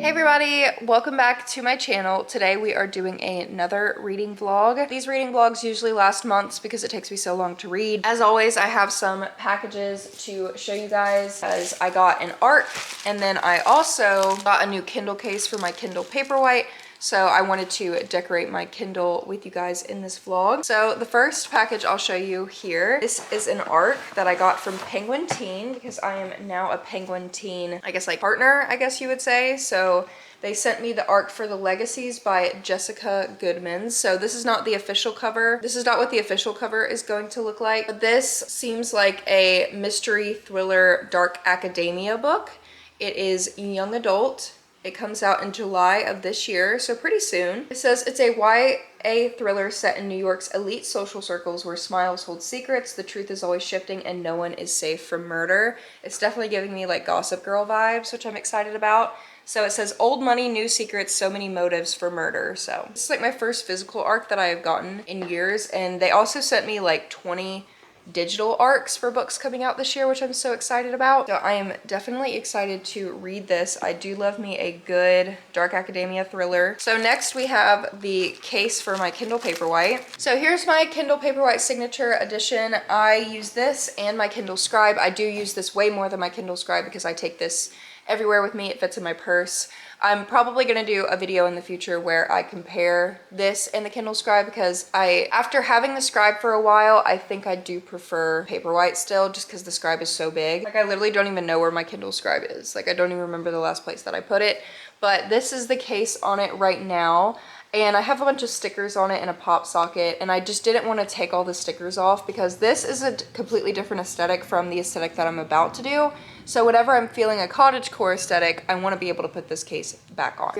Hey everybody, welcome back to my channel. Today we are doing another reading vlog. These reading vlogs usually last months because it takes me so long to read. As always, I have some packages to show you guys as I got an ARC, and then I also got a new Kindle case for my Kindle Paperwhite. So I wanted to decorate my Kindle with you guys in this vlog. So the first package I'll show you here, this is an ARC that I got from Penguin Teen because I am now a Penguin Teen, I guess like partner, I guess you would say. So they sent me the ARC for the Legacies by Jessica Goodman. So this is not the official cover. This is not what the official cover is going to look like. But this seems like a mystery thriller dark academia book. It is young adult. It comes out in July of this year, so pretty soon. It says it's a YA thriller set in New York's elite social circles where smiles hold secrets, the truth is always shifting, and no one is safe from murder. It's definitely giving me like Gossip Girl vibes, which I'm excited about. So it says old money, new secrets, so many motives for murder. So this is like my first physical ARC that I have gotten in years, and they also sent me like 20 digital ARCs for books coming out this year, which I'm so excited about. So I am definitely excited to read this. I do love me a good dark academia thriller. So next we have the case for my Kindle Paperwhite. So here's my Kindle Paperwhite Signature Edition. I use this and my Kindle Scribe. I do use this way more than my Kindle Scribe because I take this everywhere with me. It fits in my purse. I'm probably going to do a video in the future where I compare this and the Kindle Scribe because after having the Scribe for a while, I think I do prefer Paperwhite still just because the Scribe is so big. Like I literally don't even know where my Kindle Scribe is. Like I don't even remember the last place that I put it, but this is the case on it right now. And I have a bunch of stickers on it and a pop socket, and I just didn't want to take all the stickers off because this is a completely different aesthetic from the aesthetic that I'm about to do. So whenever I'm feeling a cottagecore aesthetic, I want to be able to put this case back on.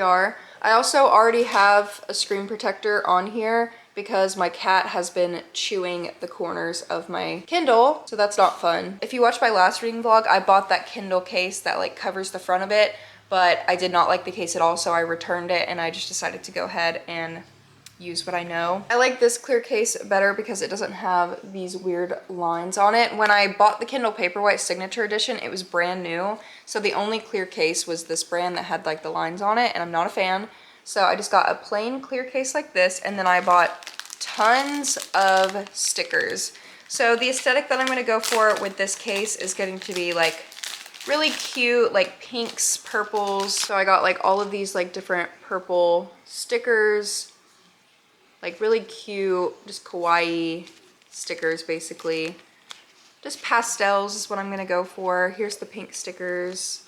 I also already have a screen protector on here because my cat has been chewing the corners of my Kindle, so that's not fun. If you watched my last reading vlog, I bought that Kindle case that like covers the front of it, but I did not like the case at all, so I returned it and I just decided to go ahead and use what I know. I like this clear case better because it doesn't have these weird lines on it. When I bought the Kindle Paperwhite Signature Edition, it was brand new, so the only clear case was this brand that had like the lines on it, and I'm not a fan. So I just got a plain clear case like this, and then I bought tons of stickers. So the aesthetic that I'm gonna go for with this case is getting to be like really cute, like pinks, purples. So I got like all of these like different purple stickers, like really cute, just kawaii stickers basically. Just pastels is what I'm gonna go for. Here's the pink stickers.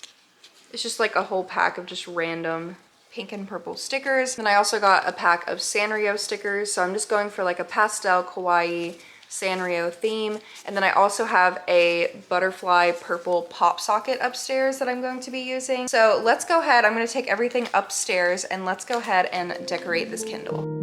It's just like a whole pack of just random pink and purple stickers. And I also got a pack of Sanrio stickers. So I'm just going for like a pastel kawaii Sanrio theme. And then I also have a butterfly purple pop socket upstairs that I'm going to be using. So let's go ahead. I'm going to take everything upstairs and let's go ahead and decorate this Kindle.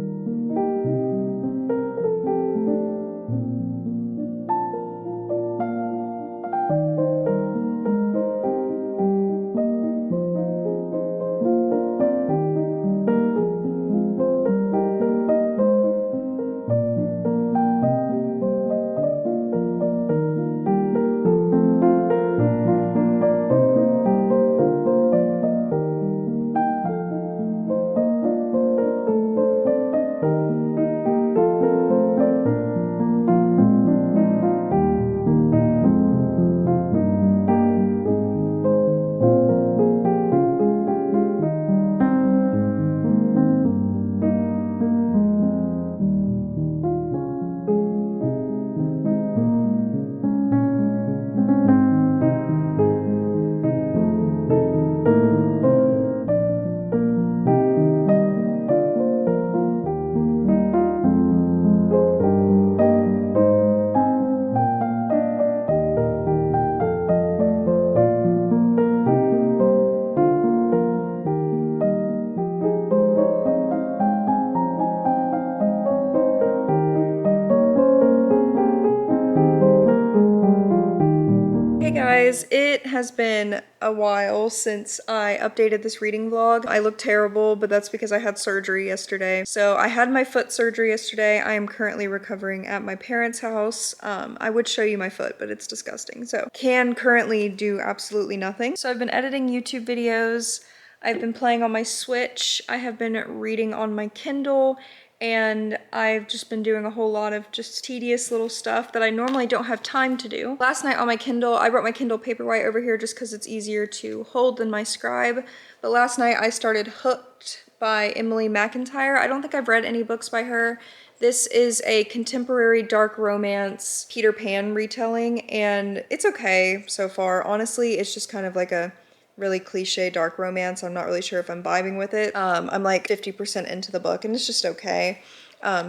Hey guys, it has been a while since I updated this reading vlog. I look terrible, but that's because I had surgery yesterday. So I had my foot surgery yesterday. I am currently recovering at my parents' house. I would show you my foot, but it's disgusting. So can currently do absolutely nothing. So I've been editing YouTube videos. I've been playing on my Switch, I have been reading on my Kindle, and I've just been doing a whole lot of just tedious little stuff that I normally don't have time to do. Last night on my Kindle, I brought my Kindle Paperwhite over here just because it's easier to hold than my Scribe, but last night I started Hooked by Emily McIntyre. I don't think I've read any books by her. This is a contemporary dark romance Peter Pan retelling, and it's okay so far. Honestly, it's just kind of like a really cliche dark romance. I'm not really sure if I'm vibing with it. I'm like 50% into the book and it's just okay.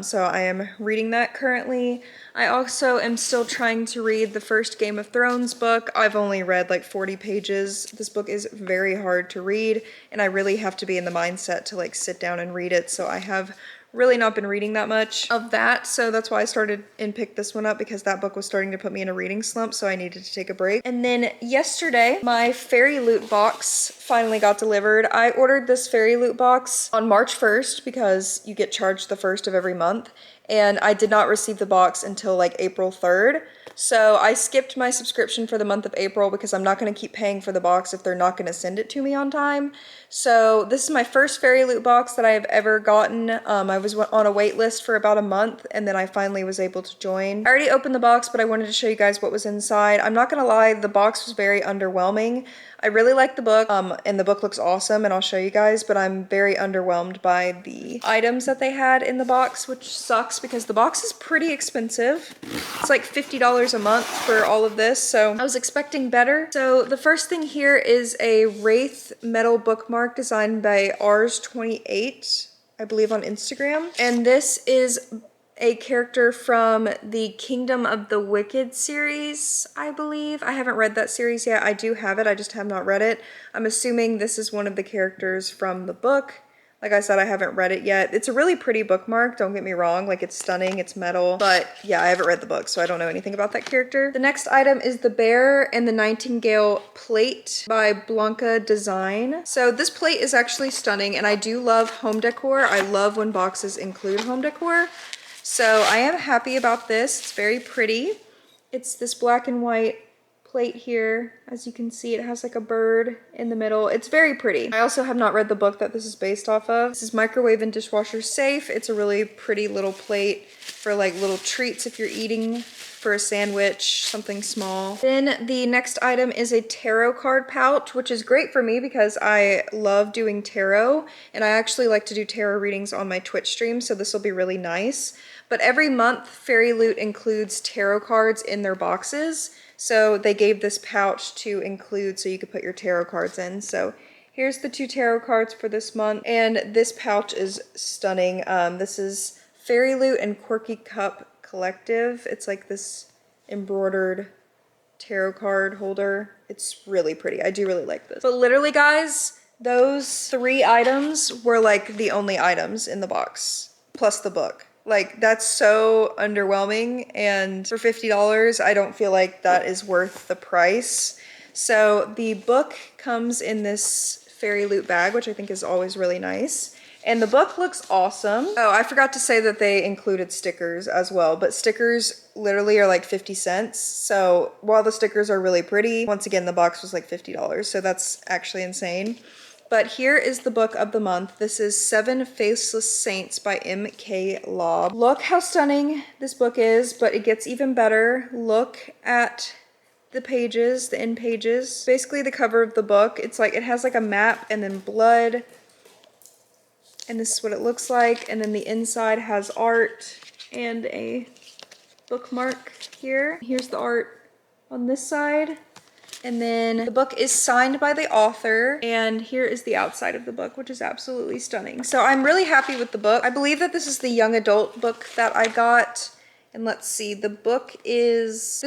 So I am reading that currently. I also am still trying to read the first Game of Thrones book. I've only read like 40 pages. This book is very hard to read and I really have to be in the mindset to like sit down and read it. So I have really not been reading that much of that, so that's why I started and picked this one up, because that book was starting to put me in a reading slump, so I needed to take a break. And then yesterday, my fairy loot box finally got delivered. I ordered this fairy loot box on March 1st because you get charged the 1st of every month, and I did not receive the box until like April 3rd. So I skipped my subscription for the month of April because I'm not going to keep paying for the box if they're not going to send it to me on time. So this is my first fairy loot box that I have ever gotten. I was on a wait list for about a month and then I finally was able to join. I already opened the box, but I wanted to show you guys what was inside. I'm not going to lie, the box was very underwhelming. I really like the book, and the book looks awesome, and I'll show you guys, but I'm very underwhelmed by the items that they had in the box, which sucks because the box is pretty expensive. It's like $50 a month for all of this, so I was expecting better. So the first thing here is a Wraith metal bookmark designed by Rs28, I believe on Instagram. And this is a character from the Kingdom of the Wicked series, I believe. I haven't read that series yet. I do have it, I just have not read it. I'm assuming this is one of the characters from the book. Like I said, I haven't read it yet. It's a really pretty bookmark, don't get me wrong. Like, it's stunning, it's metal. But yeah, I haven't read the book, so I don't know anything about that character. The next item is the Bear and the Nightingale plate by Blanca Design. So this plate is actually stunning, and I do love home decor. I love when boxes include home decor. So I am happy about this. It's very pretty. It's this black and white plate here. As you can see, it has like a bird in the middle. It's very pretty. I also have not read the book that this is based off of. This is microwave and dishwasher safe. It's a really pretty little plate for like little treats if you're eating for a sandwich, something small. Then the next item is a tarot card pouch, which is great for me because I love doing tarot, and I actually like to do tarot readings on my Twitch stream, so this will be really nice. But every month, Fairy Loot includes tarot cards in their boxes, so they gave this pouch to include so you could put your tarot cards in. So here's the 2 tarot cards for this month, and this pouch is stunning. This is Fairy Loot and Quirky Cup Collective. It's like this embroidered tarot card holder. It's really pretty. I do really like this. But literally, guys, those 3 items were like the only items in the box, plus the book. Like, that's so underwhelming, and for $50, I don't feel like that is worth the price. So the book comes in this Fairy Loot bag, which I think is always really nice. And the book looks awesome. Oh, I forgot to say that they included stickers as well, but stickers literally are like 50 cents. So while the stickers are really pretty, once again, the box was like $50. So that's actually insane. But here is the book of the month. This is 7 Faceless Saints by M.K. Lobb. Look how stunning this book is, but it gets even better. Look at the pages, the end pages. Basically the cover of the book. It's like, it has like a map and then blood. And this is what it looks like. And then the inside has art and a bookmark here. Here's the art on this side. And then the book is signed by the author, and here is the outside of the book, which is absolutely stunning. So I'm really happy with the book. I believe that this is the young adult book that I got. And let's see, this book is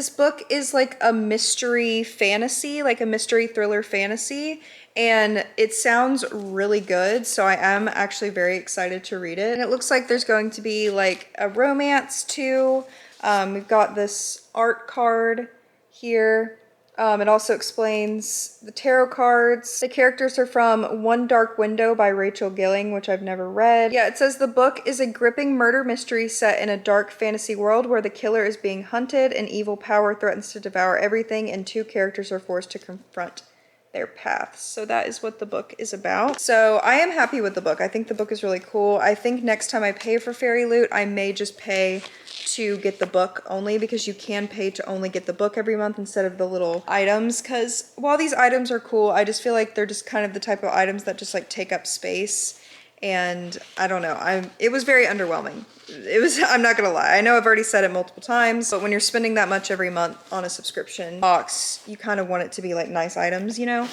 like a mystery fantasy, like a mystery thriller fantasy, and it sounds really good. So I am actually very excited to read it. And it looks like there's going to be like a romance too. We've got this art card here. It also explains the tarot cards. The characters are from One Dark Window by Rachel Gilling, which I've never read. Yeah, it says the book is a gripping murder mystery set in a dark fantasy world where the killer is being hunted and evil power threatens to devour everything, and 2 characters are forced to confront their paths. So that is what the book is about. So I am happy with the book. I think the book is really cool. I think next time I pay for Fairy Loot, I may just pay to get the book only, because you can pay to only get the book every month instead of the little items. Because while these items are cool, I just feel like they're just kind of the type of items that just like take up space. And I don't know, it was very underwhelming. It was, I'm not gonna lie. I know I've already said it multiple times, but when you're spending that much every month on a subscription box, you kind of want it to be like nice items, you know?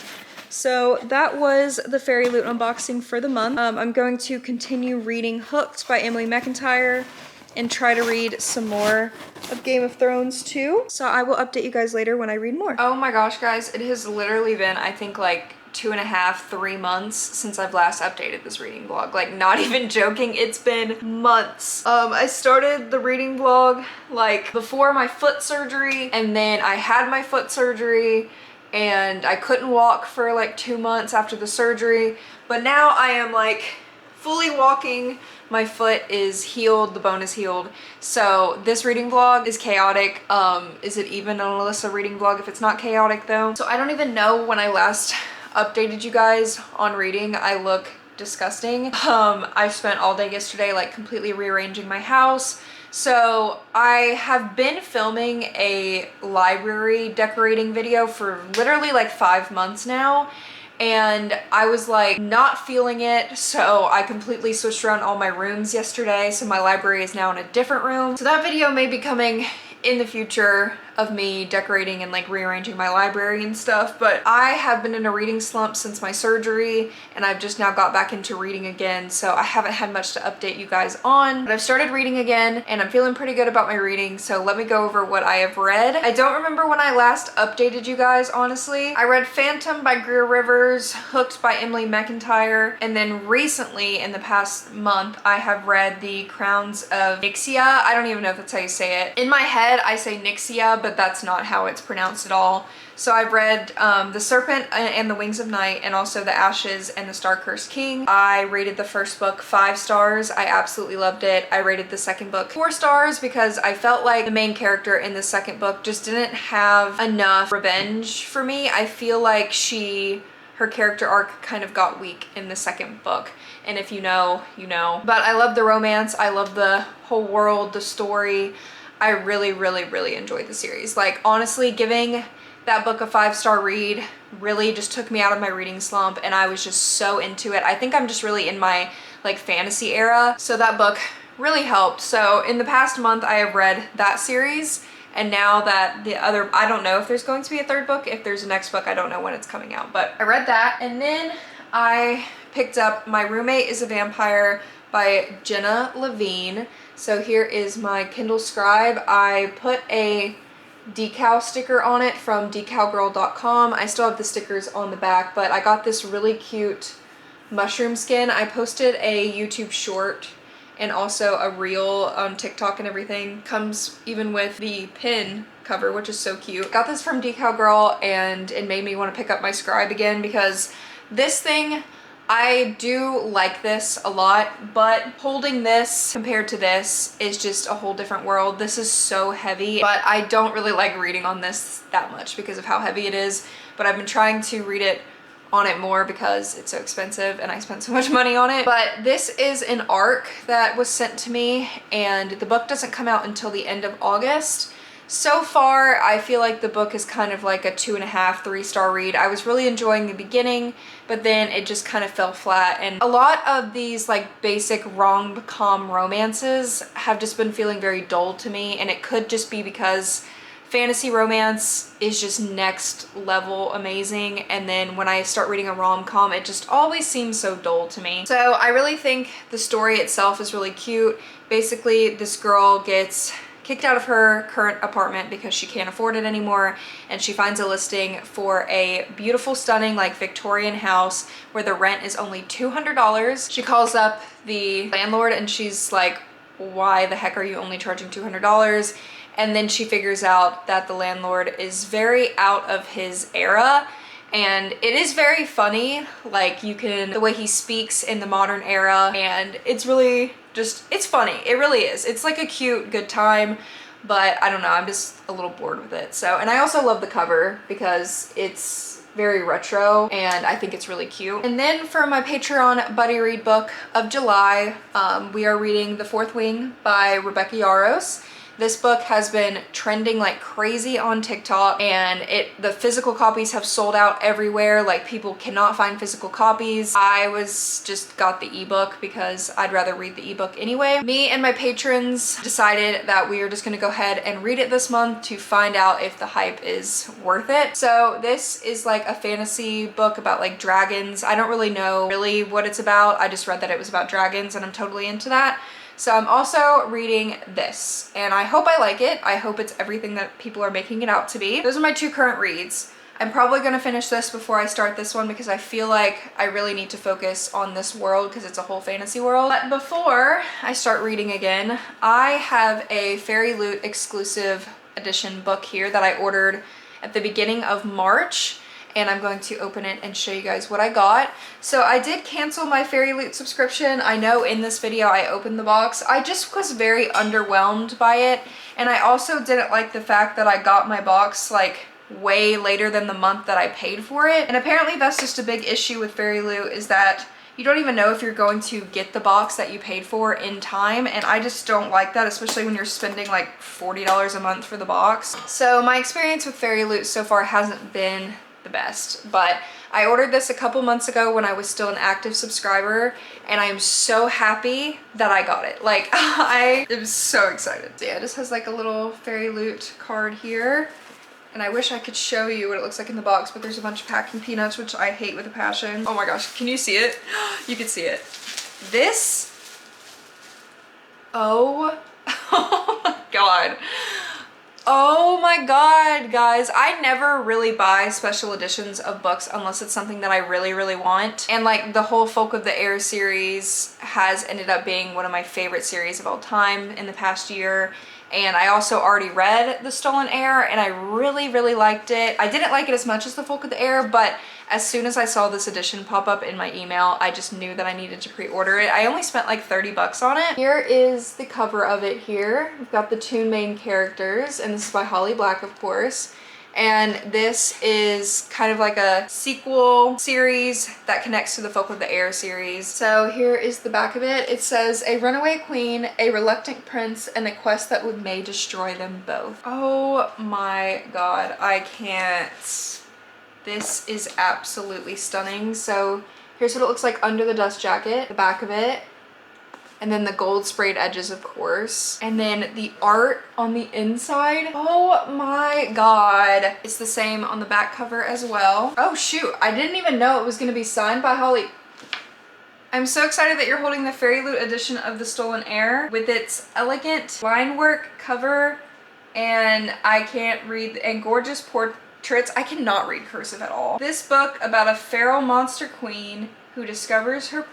So that was the Fairy Loot unboxing for the month. I'm going to continue reading Hooked by Emily McIntyre and try to read some more of Game of Thrones too. So I will update you guys later when I read more. Oh my gosh, guys, it has literally been, I think, like 2.5, 3 months since I've last updated this reading vlog. Like, not even joking, it's been months. I started the reading vlog like before my foot surgery, and then I had my foot surgery and I couldn't walk for like 2 months after the surgery, but now I am like fully walking. My foot is healed, the bone is healed. So this reading vlog is chaotic. Is it even an Alyssa reading vlog if it's not chaotic though? So I don't even know when I last updated you guys on reading. I look disgusting. I spent all day yesterday like completely rearranging my house. So I have been filming a library decorating video for literally like 5 months now, and I was like not feeling it, so I completely switched around all my rooms yesterday. So my library is now in a different room. So that video may be coming in the future of me decorating and like rearranging my library and stuff, but I have been in a reading slump since my surgery, and I've just now got back into reading again, so I haven't had much to update you guys on, but I've started reading again and I'm feeling pretty good about my reading. So let me go over what I have read. I don't remember when I last updated you guys, honestly. I read Phantom by Greer Rivers, Hooked by Emily McIntyre, and then recently in the past month I have read The Crowns of Nixia. I don't even know if that's how you say it. In my head I say Nixia, but that's not how it's pronounced at all. So I've read The Serpent and the Wings of Night, and also The Ashes and the Star-Cursed King. I rated the first book 5 stars. I absolutely loved it. I rated the second book 4 stars because I felt like the main character in the second book just didn't have enough revenge for me. I feel like her character arc kind of got weak in the second book. And if you know, you know. But I love the romance. I love the whole world, the story. I really, really, really enjoyed the series. Like, honestly, giving that book a 5-star read really just took me out of my reading slump, and I was just so into it. I think I'm just really in my like fantasy era, so that book really helped. So in the past month I have read that series, and now that the other, I don't know if there's going to be a third book. If there's a next book, I don't know when it's coming out, but I read that. And then I picked up My Roommate is a Vampire by Jenna Levine. So here is my Kindle Scribe. I put a decal sticker on it from decalgirl.com. I still have the stickers on the back, but I got this really cute mushroom skin. I posted a YouTube short and also a reel on TikTok and everything. Comes even with the pin cover, which is so cute. Got this from Decal Girl, and it made me want to pick up my Scribe again, because this thing, I do like this a lot, but holding this compared to this is just a whole different world. This is so heavy, but I don't really like reading on this that much because of how heavy it is, but I've been trying to read it on it more because it's so expensive and I spent so much money on it. But this is an ARC that was sent to me, and the book doesn't come out until the end of August. So far, I feel like the book is kind of like a 2.5, 3-star read. I was really enjoying the beginning, but then it just kind of fell flat. And a lot of these like basic rom-com romances have just been feeling very dull to me, and it could just be because fantasy romance is just next level amazing, and then when I start reading a rom-com, it just always seems so dull to me. So I really think the story itself is really cute. Basically, this girl gets kicked out of her current apartment because she can't afford it anymore, and she finds a listing for a beautiful, stunning, like Victorian house where the rent is only $200. She calls up the landlord and she's like, why the heck are you only charging $200? And then she figures out that the landlord is very out of his era, and it is very funny. Like, you can, the way he speaks in the modern era, and it's really just, it's funny. It really is. It's like a cute, good time, but I don't know, I'm just a little bored with it. So, and I also love the cover because it's very retro, and I think it's really cute. And then for my Patreon buddy read book of July, we are reading The Fourth Wing by Rebecca Yarros. This book has been trending like crazy on TikTok, and the physical copies have sold out everywhere. Like, people cannot find physical copies. I just got the ebook because I'd rather read the ebook anyway. Me and my patrons decided that we are just gonna go ahead and read it this month to find out if the hype is worth it. So this is like a fantasy book about like dragons. I don't really know what it's about. I just read that it was about dragons and I'm totally into that. So I'm also reading this, and I hope I like it. I hope it's everything that people are making it out to be. Those are my two current reads. I'm probably gonna finish this before I start this one because I feel like I really need to focus on this world because it's a whole fantasy world. But before I start reading again, I have a Fairy Loot exclusive edition book here that I ordered at the beginning of March, and I'm going to open it and show you guys what I got. So I did cancel my Fairy Loot subscription. I know in this video I opened the box. I just was very underwhelmed by it, and I also didn't like the fact that I got my box like way later than the month that I paid for it. And apparently that's just a big issue with Fairy Loot, is that you don't even know if you're going to get the box that you paid for in time, and I just don't like that, especially when you're spending like $40 a month for the box. So my experience with Fairy Loot so far hasn't been the best, but I ordered this a couple months ago when I was still an active subscriber, and I am so happy that I got it. Like, I am so excited. So yeah, this has like a little Fairy Loot card here, and I wish I could show you what it looks like in the box, but there's a bunch of packing peanuts, which I hate with a passion. Oh my gosh, can you see it? You can see it. This, oh my god. Oh my god, guys. I never really buy special editions of books unless it's something that I really want. And like the whole Folk of the Air series has ended up being one of my favorite series of all time in the past year. And I also already read The Stolen Heir, and I really liked it. I didn't like it as much as The Folk of the Air, but as soon as I saw this edition pop up in my email, I just knew that I needed to pre-order it. I only spent like 30 bucks on it. Here is the cover of it here. We've got the two main characters, and this is by Holly Black, of course. And this is kind of like a sequel series that connects to the Folk of the Air series. So here is the back of it. It says, a runaway queen, a reluctant prince, and a quest that may destroy them both. Oh my god, I can't. This is absolutely stunning. So here's what it looks like under the dust jacket, the back of it, and then the gold sprayed edges, of course, and then the art on the inside. Oh my god. It's the same on the back cover as well. Oh shoot, I didn't even know it was gonna be signed by Holly. I'm so excited that you're holding the Fairy Loot edition of The Stolen Heir with its elegant line work cover, and I can't read, and gorgeous portraits. I cannot read cursive at all. This book about a feral monster queen who discovers her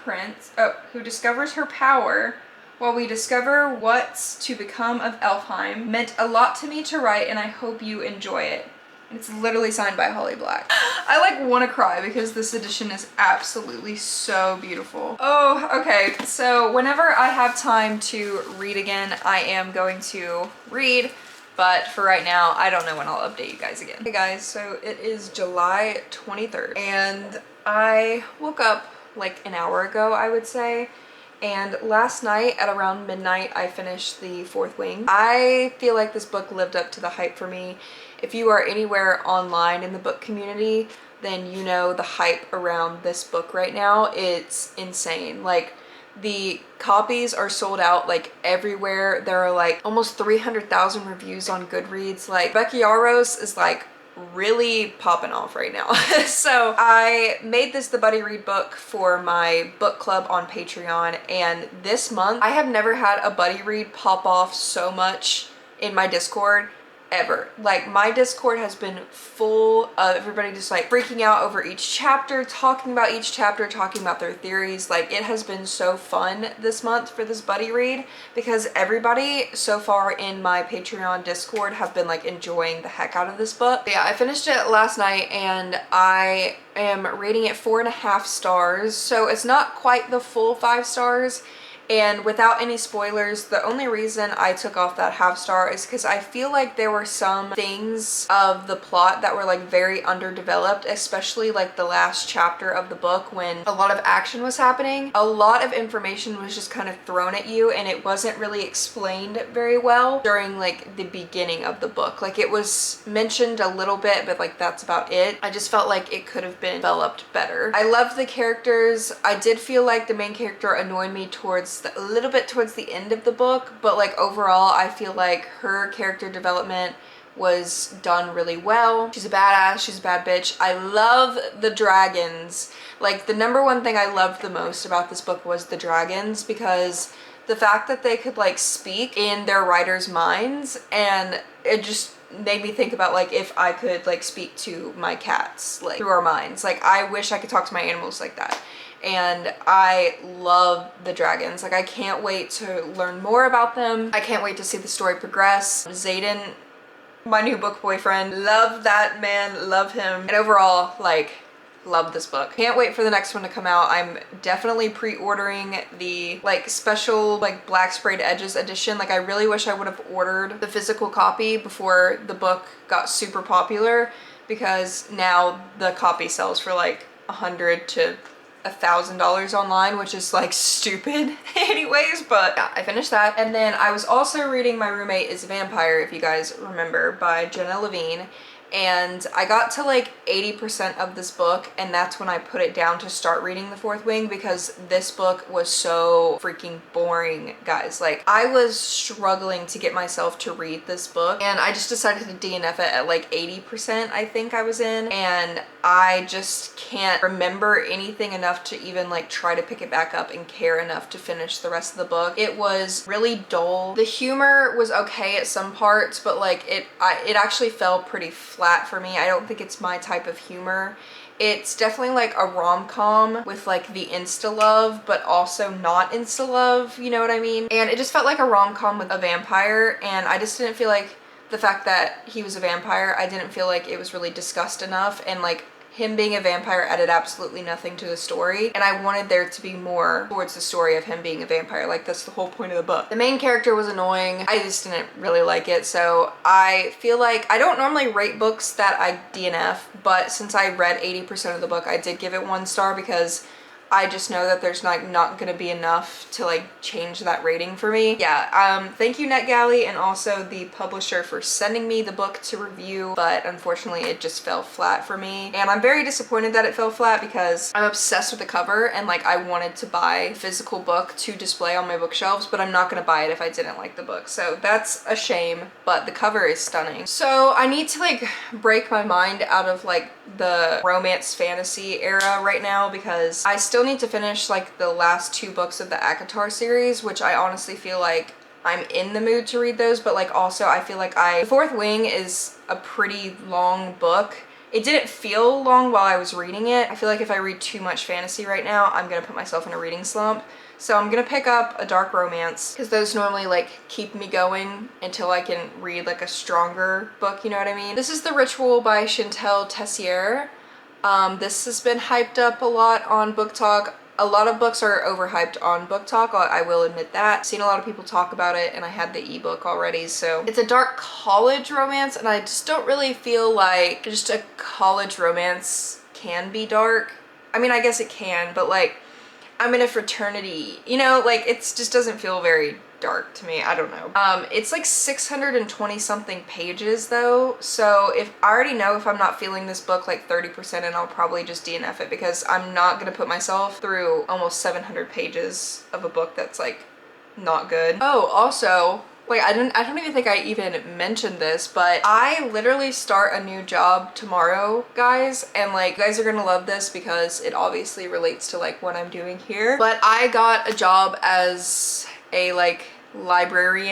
power while we discover what's to become of Elfheim, meant a lot to me to write, and I hope you enjoy it. And it's literally signed by Holly Black. I like want to cry because this edition is absolutely so beautiful. Oh, okay. So whenever I have time to read again, I am going to read. But for right now, I don't know when I'll update you guys again. Hey guys, so it is July 23rd, and I woke up like an hour ago, I would say. And last night at around midnight, I finished The Fourth Wing. I feel like this book lived up to the hype for me. If you are anywhere online in the book community, then you know the hype around this book right now. It's insane. Like, the copies are sold out like everywhere. There are like almost 300,000 reviews on Goodreads. Like, Becky Yarros is like really popping off right now. So I made this the buddy read book for my book club on Patreon, and this month I have never had a buddy read pop off so much in my Discord ever. Like, my Discord has been full of everybody just like freaking out over each chapter, talking about each chapter, talking about their theories. Like, it has been so fun this month for this buddy read because everybody so far in my Patreon Discord have been like enjoying the heck out of this book. But yeah, I finished it last night and I am rating it 4.5 stars. So it's not quite the full 5 stars. And without any spoilers, the only reason I took off that half star is because I feel like there were some things of the plot that were like very underdeveloped, especially like the last chapter of the book when a lot of action was happening. A lot of information was just kind of thrown at you and it wasn't really explained very well during like the beginning of the book. Like it was mentioned a little bit, but like that's about it. I just felt like it could have been developed better. I loved the characters. I did feel like the main character annoyed me a little bit towards the end of the book, but like overall I feel like her character development was done really well. She's a badass, she's a bad bitch. I love the dragons. Like the number one thing I loved the most about this book was the dragons, because the fact that they could like speak in their writers' minds, and it just made me think about like if I could like speak to my cats like through our minds. Like I wish I could talk to my animals like that. And I love the dragons. Like I can't wait to learn more about them. I can't wait to see the story progress. Xaden, my new book boyfriend, love that man, love him. And overall, like, love this book. Can't wait for the next one to come out. I'm definitely pre-ordering the like special like black sprayed edges edition. Like I really wish I would have ordered the physical copy before the book got super popular, because now the copy sells for like $100 to $1,000 online, which is like stupid anyways. But yeah, I finished that. And then I was also reading My Roommate is a Vampire, if you guys remember, by Jenna Levine. And I got to like 80% of this book, and that's when I put it down to start reading The Fourth Wing, because this book was so freaking boring, guys. Like I was struggling to get myself to read this book, and I just decided to DNF it at like 80% I think I was in, and I just can't remember anything enough to even like try to pick it back up and care enough to finish the rest of the book. It was really dull. The humor was okay at some parts, but like it actually fell pretty flat for me. I don't think it's my type of humor. It's definitely like a rom-com with like the insta-love, but also not insta-love, you know what I mean? And it just felt like a rom-com with a vampire, and I just didn't feel like the fact that he was a vampire, I didn't feel like it was really discussed enough, and like him being a vampire added absolutely nothing to the story, and I wanted there to be more towards the story of him being a vampire. Like that's the whole point of the book. The main character was annoying. I just didn't really like it, so I feel like I don't normally rate books that I DNF, but since I read 80% of the book, I did give it 1 star, because I just know that there's like not gonna be enough to like change that rating for me. Yeah, thank you NetGalley and also the publisher for sending me the book to review, but unfortunately it just fell flat for me. And I'm very disappointed that it fell flat, because I'm obsessed with the cover, and like I wanted to buy a physical book to display on my bookshelves, but I'm not gonna buy it if I didn't like the book. So that's a shame, but the cover is stunning. So I need to like break my mind out of like the romance fantasy era right now, because I still need to finish like the last 2 books of the ACOTAR series, which I honestly feel like I'm in the mood to read those, but like also I feel like The Fourth Wing is a pretty long book. It didn't feel long while I was reading it. I feel like if I read too much fantasy right now, I'm gonna put myself in a reading slump. So I'm gonna pick up a dark romance, because those normally like keep me going until I can read like a stronger book, you know what I mean? This is The Ritual by Chantal Tessier. This has been hyped up a lot on Book Talk. A lot of books are overhyped on Book Talk, I will admit that. I've seen a lot of people talk about it, and I had the ebook already. So it's a dark college romance, and I just don't really feel like just a college romance can be dark. I mean, I guess it can, but like I'm in a fraternity, you know, like it just doesn't feel very dark to me. I don't know. It's like 620 something pages though, so if I already know if I'm not feeling this book like 30%, and I'll probably just DNF it, because I'm not gonna put myself through almost 700 pages of a book that's like not good. Oh, also, like I don't even think I even mentioned this, but I literally start a new job tomorrow, guys, and like you guys are gonna love this because it obviously relates to like what I'm doing here. But I got a job as a like library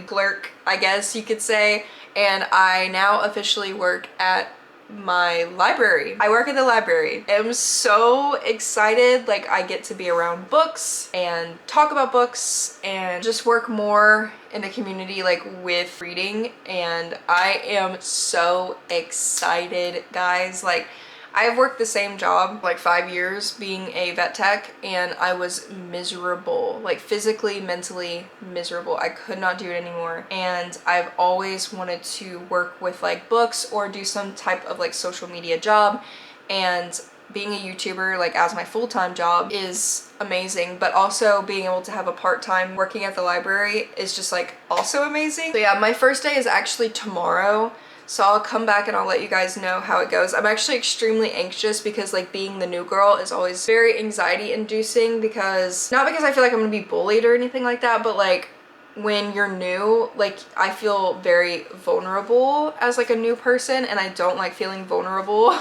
clerk, I guess you could say, and I now officially work at my library. I work at the library. I'm so excited. Like I get to be around books and talk about books and just work more in the community like with reading, and I am so excited, guys. Like I have worked the same job like 5 years being a vet tech, and I was miserable, like physically, mentally miserable. I could not do it anymore. And I've always wanted to work with like books or do some type of like social media job, and being a YouTuber like as my full-time job is amazing, but also being able to have a part-time working at the library is just like also amazing. So yeah, my first day is actually tomorrow. So I'll come back and I'll let you guys know how it goes. I'm actually extremely anxious because like being the new girl is always very anxiety inducing, because not because I feel like I'm gonna be bullied or anything like that, but like when you're new, like I feel very vulnerable as like a new person, and I don't like feeling vulnerable.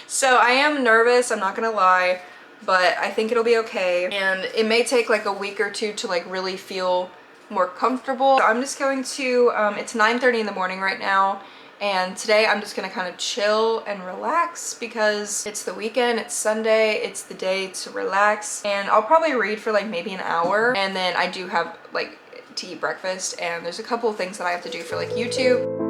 So I am nervous, I'm not gonna lie, but I think it'll be okay. And it may take like a week or two to like really feel more comfortable. So I'm just going to, it's 9:30 in the morning right now. And today I'm just gonna kind of chill and relax because it's the weekend, it's Sunday, it's the day to relax. And I'll probably read for like maybe an hour. And then I do have like to eat breakfast, and there's a couple of things that I have to do for like YouTube.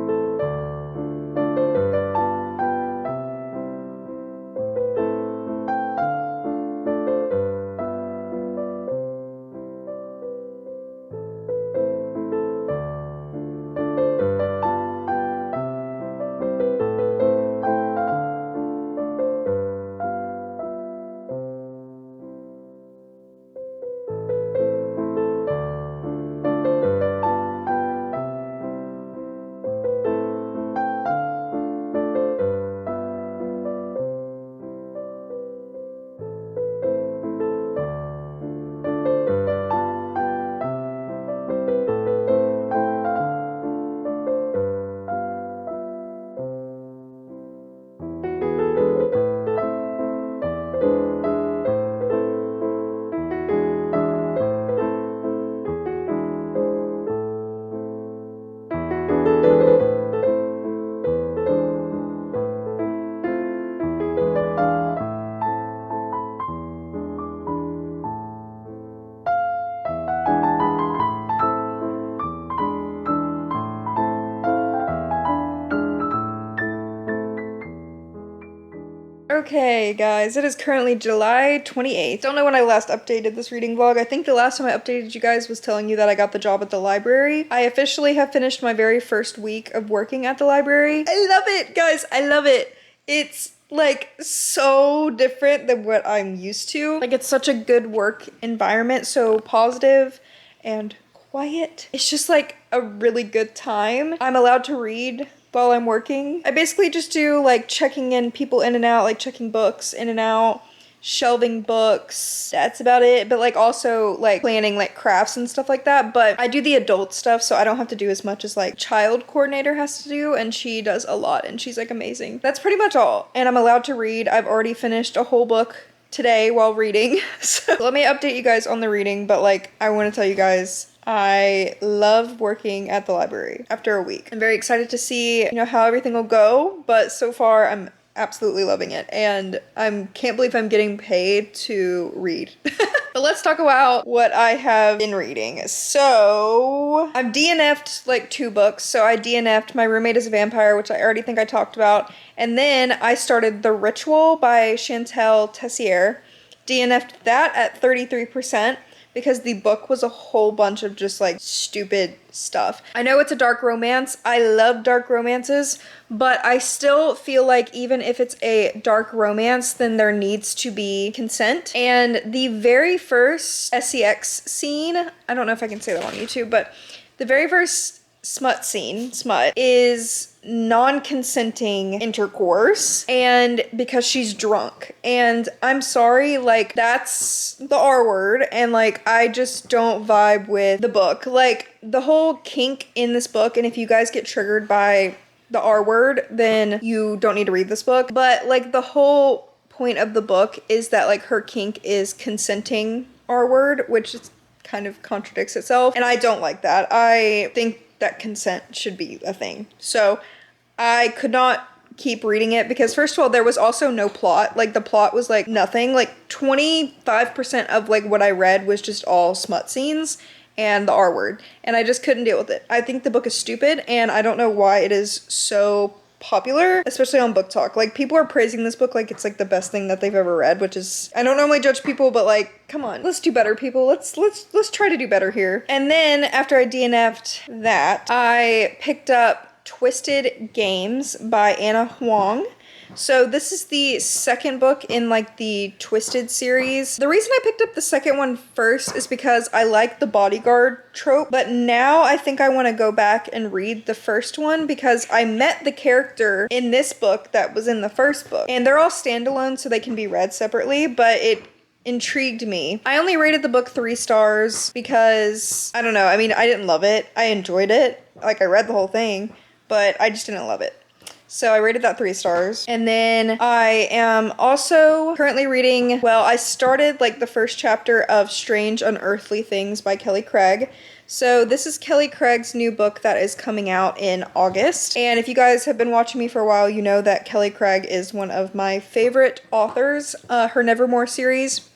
Okay guys, it is currently July 28th. Don't know when I last updated this reading vlog. I think the last time I updated you guys was telling you that I got the job at the library. I officially have finished my very first week of working at the library. I love it, guys, I love it. It's like so different than what I'm used to. Like it's such a good work environment, so positive and quiet. It's just like a really good time. I'm allowed to read while I'm working. I basically just do like checking in people in and out, like checking books in and out, shelving books. That's about it. But like also like planning like crafts and stuff like that. But I do the adult stuff, so I don't have to do as much as like child coordinator has to do, and she does a lot and she's like amazing. That's pretty much all. And I'm allowed to read. I've already finished a whole book today while reading. So let me update you guys on the reading, but like I want to tell you guys, I love working at the library after a week. I'm very excited to see, you know, how everything will go, but so far I'm absolutely loving it, and I can't believe I'm getting paid to read. But let's talk about what I have been reading. So I've DNF'd like 2 books. So I DNF'd My Roommate is a Vampire, which I already think I talked about, and then I started The Ritual by Chantal Tessier. DNF'd that at 33%. Because the book was a whole bunch of just like stupid stuff. I know it's a dark romance. I love dark romances, but I still feel like even if it's a dark romance, then there needs to be consent. And the very first sex scene, I don't know if I can say that on YouTube, but the very first smut is non-consenting intercourse, and because she's drunk. And I'm sorry, like that's the R word, and like I just don't vibe with the book. Like the whole kink in this book, and if you guys get triggered by the R word, then you don't need to read this book. But like the whole point of the book is that like her kink is consenting R word, which is kind of contradicts itself, and I don't like that. I think that consent should be a thing. So I could not keep reading it because first of all, there was also no plot. Like the plot was like nothing. Like 25% of like what I read was just all smut scenes and the R word, and I just couldn't deal with it. I think the book is stupid, and I don't know why it is so popular, especially on Book Talk. Like, people are praising this book like it's like the best thing that they've ever read, which is, I don't normally judge people, but like, come on, let's do better, people. Let's try to do better here. And then after I DNF'd that, I picked up Twisted Games by Anna Huang. So this is the second book in like the Twisted series. The reason I picked up the second one first is because I like the bodyguard trope, but now I think I want to go back and read the first one because I met the character in this book that was in the first book. And they're all standalone, so they can be read separately, but it intrigued me. I only rated the book 3 stars because, I don't know, I mean, I didn't love it. I enjoyed it. Like, I read the whole thing, but I just didn't love it. So I rated that 3 stars. And then I am also currently reading, well, I started like the first chapter of Strange Unearthly Things by Kelly Craig. So this is Kelly Craig's new book that is coming out in August. And if you guys have been watching me for a while, you know that Kelly Craig is one of my favorite authors. Her Nevermore series,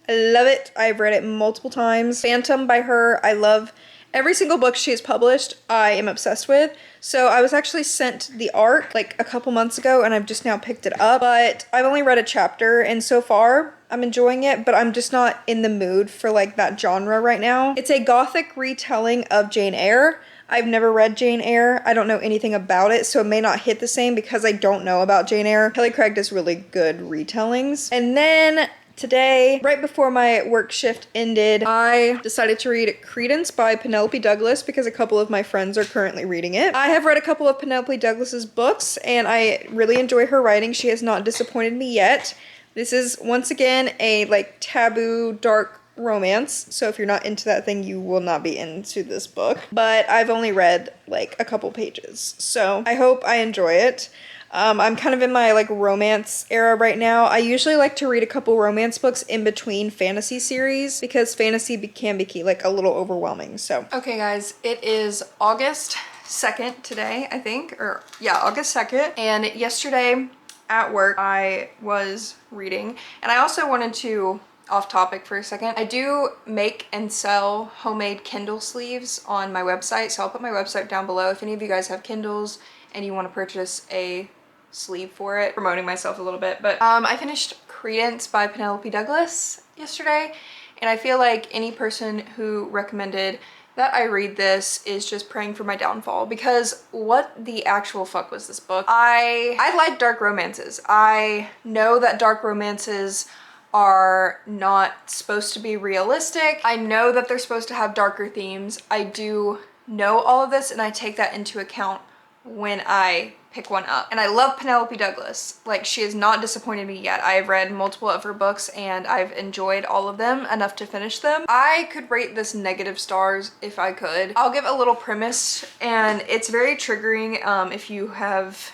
I love it. I've read it multiple times. Phantom by her, I love every single book she has published. I am obsessed with. So I was actually sent the art like a couple months ago and I've just now picked it up, but I've only read a chapter and so far I'm enjoying it, but I'm just not in the mood for like that genre right now. It's a gothic retelling of Jane Eyre. I've never read Jane Eyre. I don't know anything about it, so it may not hit the same because I don't know about Jane Eyre. Kelly Craig does really good retellings. And then today, right before my work shift ended, I decided to read Credence by Penelope Douglas because a couple of my friends are currently reading it. I have read a couple of Penelope Douglas's books and I really enjoy her writing. She has not disappointed me yet. This is once again a like taboo, dark romance. So if you're not into that thing, you will not be into this book. But I've only read like a couple pages. So I hope I enjoy it. I'm kind of in my like romance era right now. I usually like to read a couple romance books in between fantasy series because fantasy can be like a little overwhelming. So okay guys, it is August 2nd today, I think, or yeah, August 2nd. And yesterday at work I was reading, and I also wanted to, off topic for a second, I do make and sell homemade Kindle sleeves on my website, so I'll put my website down below if any of you guys have Kindles and you want to purchase a sleeve for it. Promoting myself a little bit, but I finished Credence by Penelope Douglas yesterday, and I feel like any person who recommended that I read this is just praying for my downfall, because what the actual fuck was this book? I like dark romances. I know that dark romances are not supposed to be realistic. I know that they're supposed to have darker themes. I do know all of this and I take that into account when I pick one up. And I love Penelope Douglas. Like, she has not disappointed me yet. I've read multiple of her books and I've enjoyed all of them enough to finish them. I could rate this negative stars if I could. I'll give a little premise, and it's very triggering if you have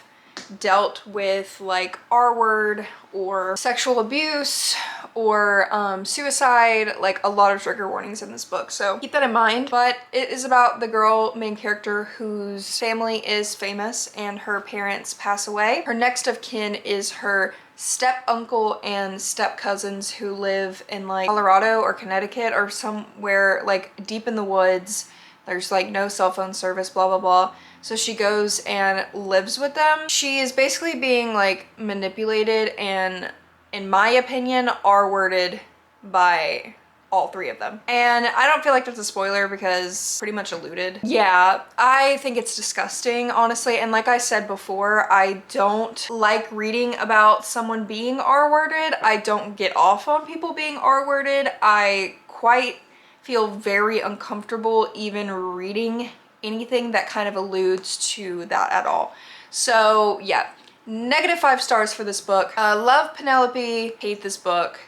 dealt with like R-word or sexual abuse or suicide. Like, a lot of trigger warnings in this book, so keep that in mind. But it is about the girl main character whose family is famous and her parents pass away. Her next of kin is her step uncle and step cousins who live in like Colorado or Connecticut or somewhere like deep in the woods. There's like no cell phone service, blah blah blah. So she goes and lives with them. She is basically being like manipulated and, in my opinion, R-worded by all 3 of them. And I don't feel like that's a spoiler because pretty much alluded. Yeah, I think it's disgusting, honestly. And like I said before, I don't like reading about someone being R-worded. I don't get off on people being R-worded. I quite feel very uncomfortable even reading anything that kind of alludes to that at all. So yeah, -5 stars for this book. Love Penelope, hate this book,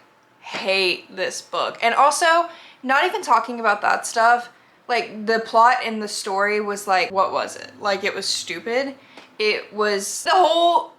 hate this book. And also, not even talking about that stuff, like the plot in the story was like, what was it? Like, it was stupid. It was, the whole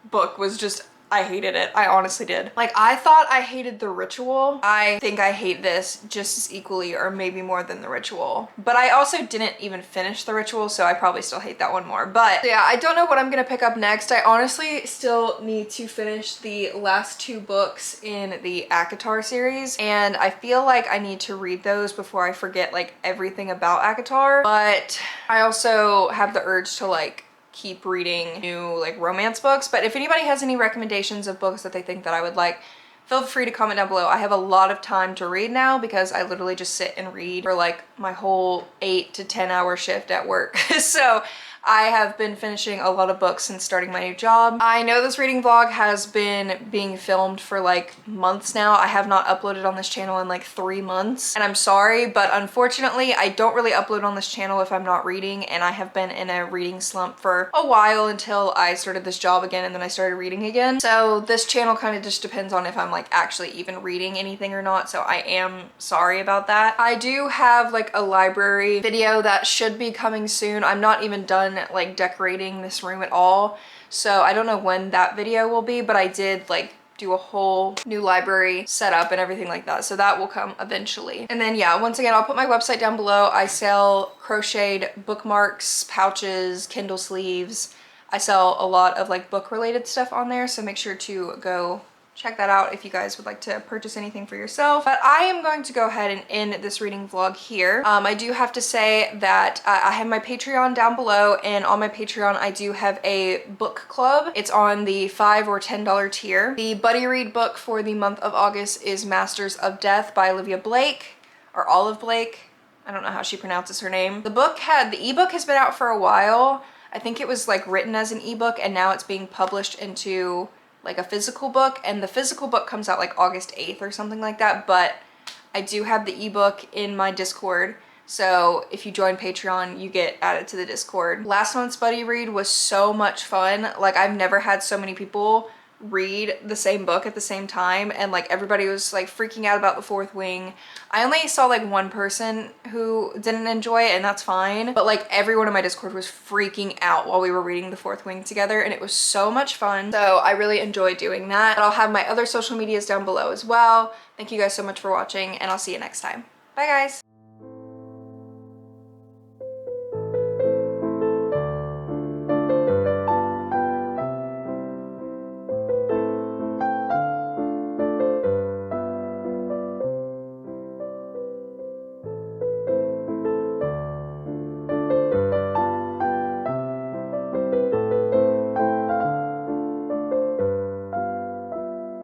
book was just, I hated it. I honestly did. Like, I thought I hated The Ritual. I think I hate this just as equally or maybe more than The Ritual. But I also didn't even finish The Ritual, so I probably still hate that one more. But yeah, I don't know what I'm gonna pick up next. I honestly still need to finish the last 2 books in the ACOTAR series, and I feel like I need to read those before I forget like everything about ACOTAR. But I also have the urge to like keep reading new like romance books. But if anybody has any recommendations of books that they think that I would like, feel free to comment down below. I have a lot of time to read now because I literally just sit and read for like my whole 8 to 10 hour shift at work. So I have been finishing a lot of books since starting my new job. I know this reading vlog has been being filmed for like months now. I have not uploaded on this channel in like 3 months, and I'm sorry, but unfortunately I don't really upload on this channel if I'm not reading, and I have been in a reading slump for a while until I started this job again, and then I started reading again. So this channel kind of just depends on if I'm like actually even reading anything or not, so I am sorry about that. I do have like a library video that should be coming soon. I'm not even done like decorating this room at all, so I don't know when that video will be, but I did like do a whole new library setup and everything like that, so that will come eventually. And then yeah, once again, I'll put my website down below. I sell crocheted bookmarks, pouches, Kindle sleeves. I sell a lot of like book related stuff on there, so make sure to go check that out if you guys would like to purchase anything for yourself. But I am going to go ahead and end this reading vlog here. I do have to say that I have my Patreon down below, and on my Patreon I do have a book club. It's on the $5 or $10 tier. The buddy read book for the month of August is Masters of Death by Olivia Blake, or Olive Blake. I don't know how she pronounces her name. The ebook has been out for a while. I think it was like written as an ebook, and now it's being published into like a physical book, and the physical book comes out like August 8th or something like that. But I do have the ebook in my Discord, so if you join Patreon you get added to the Discord. Last month's buddy read was so much fun. Like, I've never had so many people read the same book at the same time, and like everybody was like freaking out about The Fourth Wing. I only saw like one person who didn't enjoy it, and that's fine, but like everyone in my Discord was freaking out while we were reading The Fourth Wing together, and it was so much fun. So I really enjoyed doing that. I'll have my other social medias down below as well. Thank you guys so much for watching, and I'll see you next time. Bye guys.